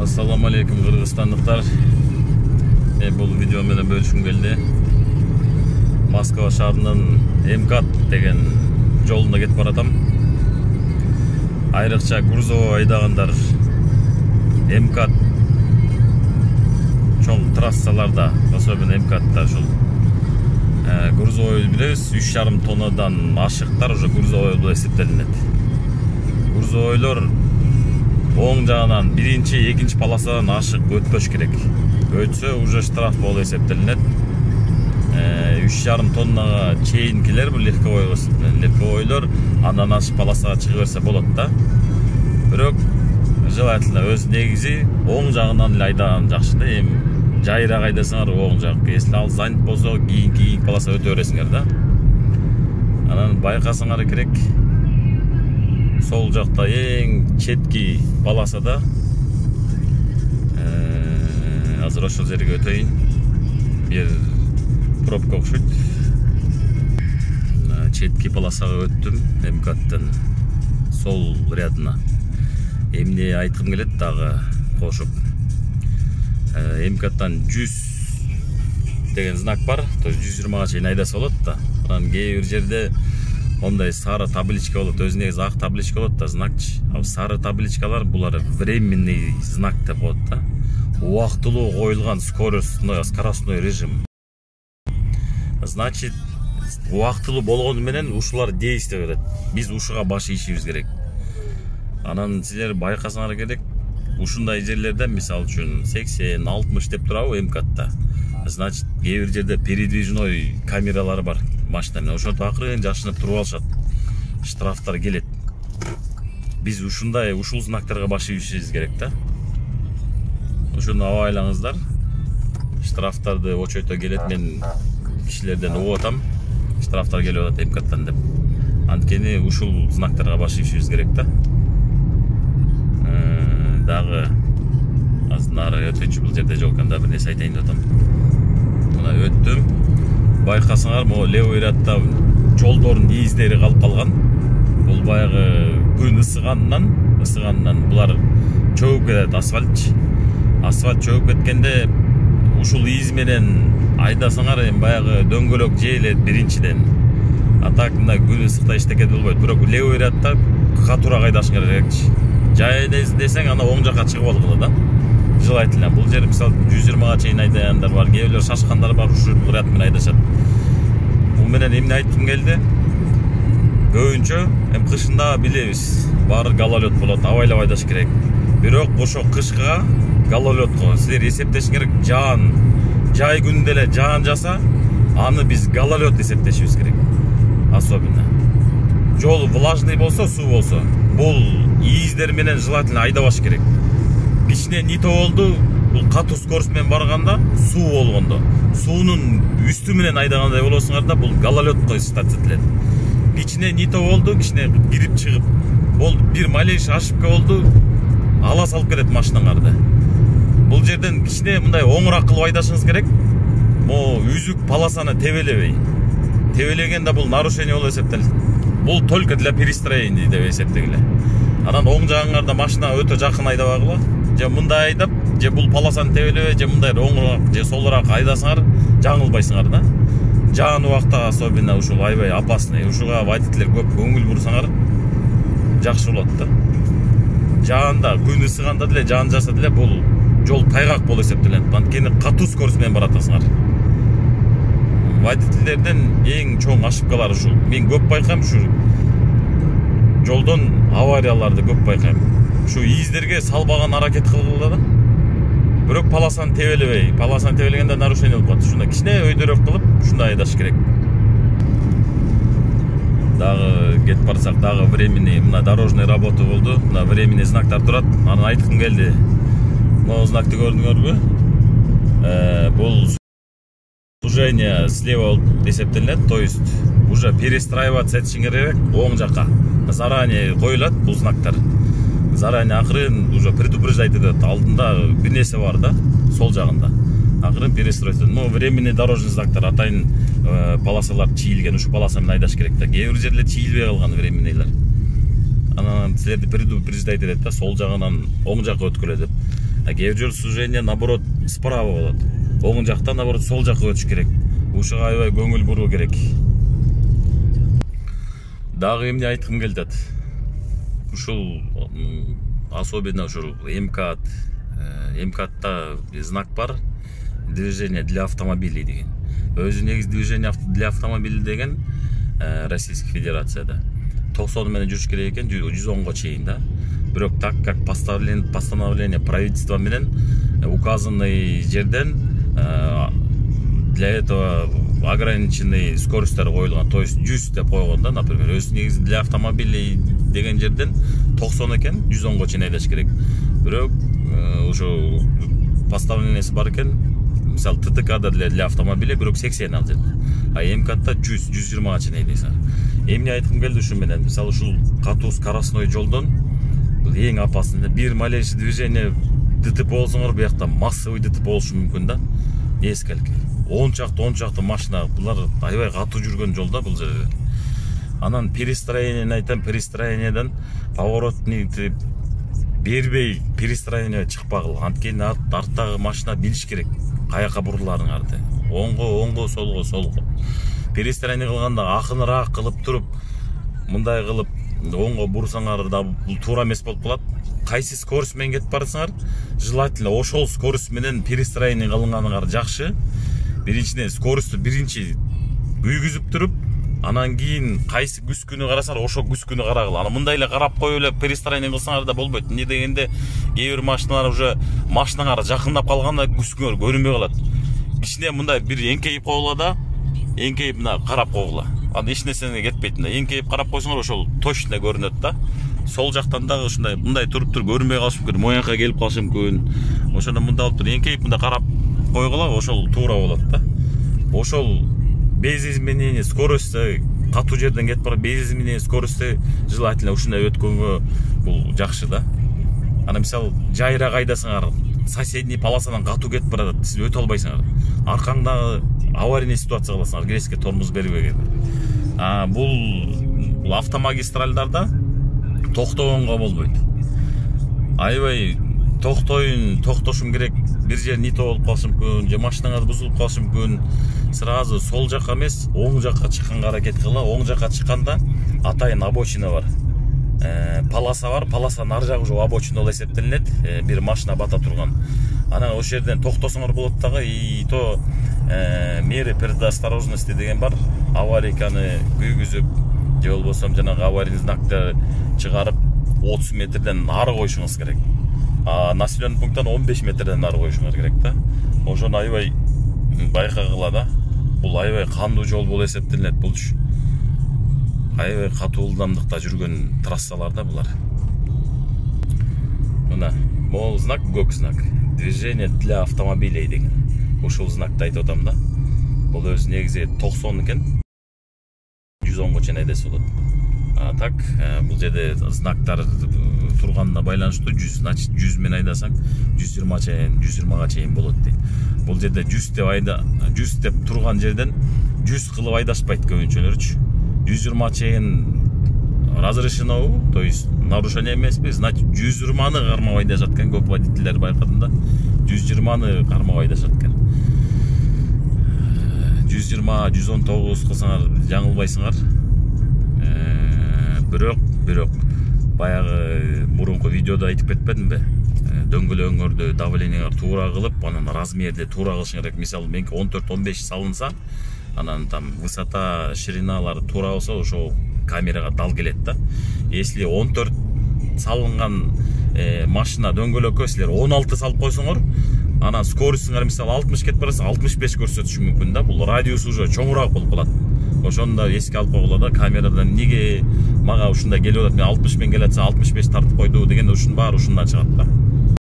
Assalamu alaikum Kırgızstandықтар. Бұл видео менен бөлүшкүм келди. Москва шаарынын МКАД деген жолунда кетип баратам. Айрыкча грузовой айдагандар МКАД чоң трассаларда, особенно МКАДта ушул грузовой билебиз, 3,5 тоннадан ашыктар уже грузовой болуп эсептелинет. Грузовойлор оң жагынан биринчи, экинчи полосадан ашык өтпөш керек. Өтсө уже штраф болуп эсептелинет. 3,5 тоннага чейинкилер бул легковойлор андан ашык полосага чыга берсе болот да. Бирок желательно өз негизи оң жагынан эле айдаган жакшы да. Эми жайрак айдасаңар оң жак, если ал занят болсо кийинки полоса өтө бересиңер да. Анан байкасаңар керек. Сол жақта ең четки полосада азыр ошол жерге өтөйүн. Бир пробка окшойт. Четки полосага өттүм МКАДтын сол рядына. Эмне айткым келет дагы кошуп. МКАДтан 100 деген знак бар. То есть 120га чейин айдаса болот да. Анан кээ бир жерде ондай сары табличка болот, өз негизи ак табличка болот да, знакчы. Ал сары табличкалар булар временный знак деп болот да. Убактылуу коюлган скоростной режим. Значит, убактылуу болгону менен ушулар действие берет. Биз ушуга баш ийишибиз керек. Анан силер байкасаңар керек, ушундай жерлерде мисалы үчүн 80-60 деп турабы МКАДта. Значит, кээ бир жерде передвижной камералары бар машина. Ошонто акырын жашынып туруп алышат. Штрафтар келет. Биз ушул знактарга баш ийишибиз керек да. Ошону абайлаңыздар. Штрафтарды очойто келет. Мен кишилерден угуп атам. Штрафтар келип атат МКАДтан деп. Анткени ушул знактарга баш ийишибиз керек да. Дагы азнары өтүнчү бул жерде жок экен да, бир нерсе айтайын деп атам. Мына өттүм. Байкасаңар, могу левый рядда жолдордун издери калып калган. Бул баягы күн ысыгандан булар чөгүп кетет, асфальт чөгүп кеткенде ушул из менен айдасаңар эми баягы дөңгөлөк жээлет биринчиден. А так мына күн ысыкта эчтеке болбойт. Бирок левый рядда катуураак айдашыңар керекчи. Жай десең ана оң жакка чыгып алгыла да. Желательно. Бул жер мисалы 120га чейин айдагандар бар, кээ бирлер шашкандар бар, ушул ряд менен айдашат. Бул менен эмне айткым келди? Көбүнчө эми кышында билебиз, баары гололед болот, абайлап айдаш керек. Бирок ошо кышка гололедко силер эсептешиңер керек. Жай күндө эле жаан жаса, аны биз гололед эсептешибиз керек. Особенно. Жол влажный болсо, суу болсо, бул издер менен желательно айдабаш керек. Кичине нито болду, бул катуу скорость менен барганда, суу болгондо, суунун үстү менен айдагандай болосуңар да, бул гололедко эсептелет. Кичине нито болду, кичине кирип чыгып, болду, бир малейший ошибка болду, ала салып келет машинаңарды. Бул жерден кичине мындай оңураак кылып айдашыңыз керек. Мо үзүк полосаны тебелебей. Тебелегенде бул нарушение болуп эсептелет. Бул только для перестроения деп эсептегиле. Анан оң жагыңарда машина өтө жакын айдабагыла. Же мындай айдап, же бул полосаны тебелебей, же мындай оңураак, же солураак айдасаңар, жаңылбайсыңар да. Жаан убакта особенно ушул аябай опасный. Ушуга водительдер көп көңүл бурсаңар жакшы болот да. Жаанда, күн ысыганда деле жаан жаса деле бул жол тайгак болуп эсептелет. Анткени катуу скорость менен баратасыңар. Водительдерден эң чоң ошибкалар ушул. Мен көп байкайм ушул. Жолдон аварияларды көп байкайм. Şu издерге салбаган аракет кылгыла да. Бирок полосаны тебелебей, полосаны тебелегенде нарушение болуп калат. Ушунда кичине өйдөрөк кылып, ушундай айдаш керек. Дагы кетип барсак, дагы временный мына дорожный работа болду. Мына временный знактар турат. Аны айткым келди. Могу знакты көрдүңөрбү? Бул сужение слева эсептелет, то есть уже перестраиваться этишиңер керек оң жакка. Заранее коюлат бул знактар. Заранее акырын уже предупреждать этет. Алдында бир нерсе бар да, сол жагында. Акырын перестроить этет. Но временный дорожный знактар атайын полосалар чийилген, ушу полоса менен айдаш керек да. Кээ бир жерлер чийилбей калган временныйлар. Анан силерди предупреждать этет да, сол жагынан оң жакка өткүлө деп. кээ бир жолу сужение наоборот справа болот. Оң жактан наоборот сол жакка өтүш керек. Ушуга аябай көңүл буруу керек. Дагы эмне айткым келип атат. Ушул особенно ушул МКАДта знак бар. Движение для автомобилей деген. Өзү негизи движение для автомобилей деген Российская Федерацияда 90 менен жүрүш керек экен, 110го чейин да. Бирок так как постановление правительства менен указанный жерден для этого ограниченный скоросттер коюлган, то есть 100 деп койгон да, например. Өзү негизи для автомобилей деген жерден 90 экен, 110го чейин айдаш керек. Бирок ошо постановлениясы бар экен. Мисалы ТТКда для автомобилей бирок 80 ал жерде. А МКАДта 100-120га чейин айдайсыңар. Эмне айткым келди ушу менен? Мисалы ушул катуу скоростной жолдон бул эң опасный. Бир малейший движение ДТП болсоңор, буякта массовый ДТП болушу мүмкүн да. Несколько. 10 чакты машина, булар аябай катуу жүргөн жолда бул жерде. Анан перестроение айтам, перестроениеден поворотный бербей перестроение чыкпагыл. Анткени арттагы машина билиш керек. Каяка буруларыңарды. Оңго, солго. Перестроение кылганда акыныраак кылып туруп, мындай кылып оңго бурсаңар да бул туура эмес болуп калат. Кайсы скорость менен кетип барсаңар, желательно ошол скорость менен перестроение кылынганыңар жакшы. Биринчиден скоростты биринчи күйгүзүп туруп, анан кийин кайсы күскүнү карасаңар, ошо күскүнү карагыла. Анан мындай эле карап коюп эле перестроение кылсаңар да болбойт. Эмне дегенде, кээ бир машиналар уже машинаңар жакындап калганда күскүңөр көрүнбөй калат. Кичине мындай бир эңкейип койгула да, эңкейип мына карап койгула. Анда эч нерсене кетпейт. Эңкейип карап койсоңор ошол точно көрүнөт да. Сол жактан дагы ушундай мындай туруп көрүнбөй калышы мүмкүн, моякка келип калышы мүмкүн. Ошондо мында болуп туруп эңкейип мында карап койгула, ошол туура болот да. Ошол без изменения скорости катуу жерден кетип барып, без изменения скорости желательно ушундай өткөнгө бул жакшы да. Ана мисалы жайрак айдасаңар, соседний полосадан катуу кетип барат, сиз өтө албайсыңар. Аркаңдагы аварийный ситуация кыласыңар, грезке тормоз бербеген. Бул автомагистралдарда токтогонго болбойт. Аябай токтошум керек. Бир жер не то болуп калышы мүмкүн, же машинаңыз бузулуп калышы мүмкүн. Сразу сол жакка эмес, оң жакка чыкканга аракет кыла. Оң жакка чыкканда атайын обочина бар. Полоса бар, полосанын ар жагы уже обочина болуп эсептелинет. Бир машина бата турган. Анан ошол жерден токтосоңор болот дагы, и то меры предосторожности деген бар. Аварийканы күйгүзүп, же болбосо жанагы аварийный знакты чыгарып 30 метрден ары коюшуңуз керек. Населенный пункттан 15 метрден ары коюшуңуз керек да. Ошону аябай байкагыла да. Бул аябай кандуу жол болуп эсептелинет. Бул аябай катуу ылдамдыкта жүргөн трассаларда булар. Мына могул знак, көк знак. Движение для автомобилей деген. Ушул знакты айтып атам да. Бул өзү негизи 90 экен. 110го чейин айдаса болот. Так, бул жерде знактар турганына байланыштуу 100, значит 100 менен айдасаң 120га чейин болот дейт. Бул жерде 100 деп турган жерден 100 кылып айдашпайт көбүнчөлөрчү. 120 чейин разрешено, то есть нарушение эмеспи, значит 120ны кармап айдашат экен, көп водительдер байкадым да. 120ны кармап айдашат экен. 120, 119 кылсаңар жаңылбайсыңар. Бирок баягы мурунку видеодо айтып кетпедимби? Дөңгөлөңөрдө давлениеңер туура кылып, анан размерди туура кылышың керек. Мисалы меники 14-15 салынса, анан там высота, шириналары туура болсо, ошо камерага дал келет да. Если 14 салынган машина дөңгөлөккө силер 16 салып койсоңор, анан скоростуңар мисалы 60 кетип барса, 65 көрсөтүшү мүмкүн да. Бул радиус уже чоңураак болуп калат. Ошону да эске алып койгула да, камерадан неге мага ушундай келип атат, мен 60 менен келатса 65 тартып койду деген ушунун баары ушундан чыгат да.